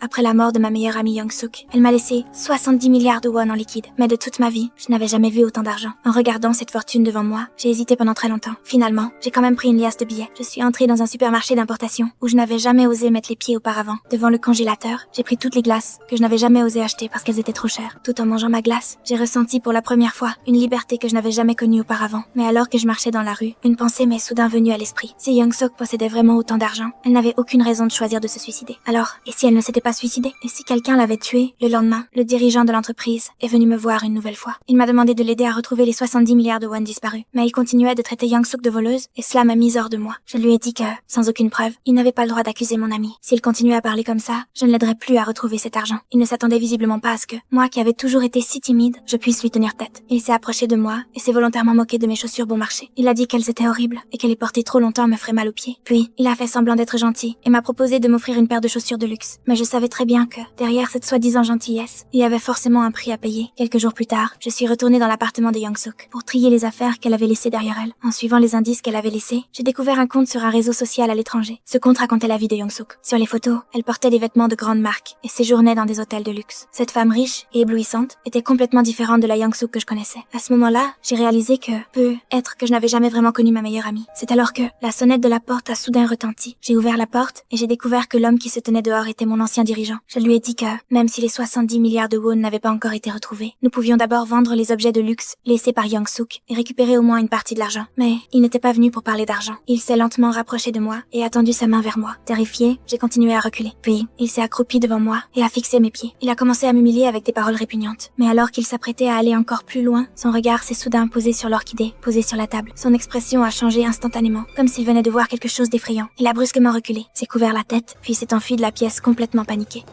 Après la mort de ma meilleure amie Young-suk, elle m'a laissé 70 milliards de won en liquide. Mais de toute ma vie, je n'avais jamais vu autant d'argent. En regardant cette fortune devant moi, j'ai hésité pendant très longtemps. Finalement, j'ai quand même pris une liasse de billets. Je suis entrée dans un supermarché d'importation où je n'avais jamais osé mettre les pieds auparavant. Devant le congélateur, j'ai pris toutes les glaces que je n'avais jamais osé acheter parce qu'elles étaient trop chères. Tout en mangeant ma glace, j'ai ressenti pour la première fois une liberté que je n'avais jamais connue auparavant. Mais alors que je marchais dans la rue, une pensée m'est soudain venue à l'esprit. Si Young-suk possédait vraiment autant d'argent, elle n'avait aucune raison de choisir de se suicider. Alors, et si elle ne s'était pas suicidée? Et si quelqu'un l'avait tuée? Le lendemain, le dirigeant de l'entreprise est venu me voir une nouvelle fois. Il m'a demandé de l'aider à retrouver les 70 milliards de won disparus. Mais il continuait de traiter Young-suk de voleuse et cela m'a mise hors de moi. Je lui ai dit que, sans aucune preuve, il n'avait pas le droit d'accuser mon ami. S'il continuait à parler comme ça, je ne l'aiderais plus à retrouver cet argent. Il ne s'attendait visiblement pas à ce que, moi qui avais toujours été si timide, je puisse lui tenir tête. Il s'est approché de moi et s'est volontairement moqué de mes chaussures bon marché. Il a dit qu'elles étaient horribles et que les porter trop longtemps me ferait mal aux pieds. Puis, il a fait semblant d'être gentil et m'a proposé de m'offrir une paire de chaussures de luxe. Mais je savais très bien que, derrière cette soi-disant gentillesse, il y avait forcément un prix à payer. Quelques jours plus tard, je suis retournée dans l'appartement de Young-suk pour trier les affaires qu'elle avait laissées derrière elle. En suivant les indices qu'elle avait laissés, j'ai découvert un compte sur un réseau social à l'étranger. Ce compte racontait la vie de Young-suk. Sur les photos, elle portait des vêtements de grande marque et séjournait dans des hôtels de luxe. Cette femme riche et éblouissante était complètement différente de la Young-suk que je connaissais. À ce moment-là, j'ai réalisé que peut-être que je n'avais jamais vraiment connu ma meilleure amie. C'est alors que la sonnette de la porte a soudain retenti. J'ai ouvert la porte et j'ai découvert que l'homme qui se tenait dehors était mon ancien dirigeant. Je lui ai dit que, même si les 70 milliards de won n'avaient pas encore été retrouvés, nous pouvions d'abord vendre les objets de luxe laissés par Young-suk et récupérer au moins une partie de l'argent. Mais il n'était pas venu pour parler d'argent. Il s'est lentement rapproché de moi et a tendu sa main vers moi. Terrifiée, j'ai continué à reculer. Puis, il s'est accroupi devant moi et a fixé mes pieds. Il a commencé à m'humilier avec des paroles répugnantes. Mais alors qu'il s'apprêtait à aller encore plus loin, son regard s'est soudain posé sur l'orchidée, posée sur la table. Son expression a changé instantanément, comme s'il venait de voir quelque chose d'effrayant. Il a brusquement reculé, s'est couvert la tête, puis s'est enfui de la pièce complètement paniqué.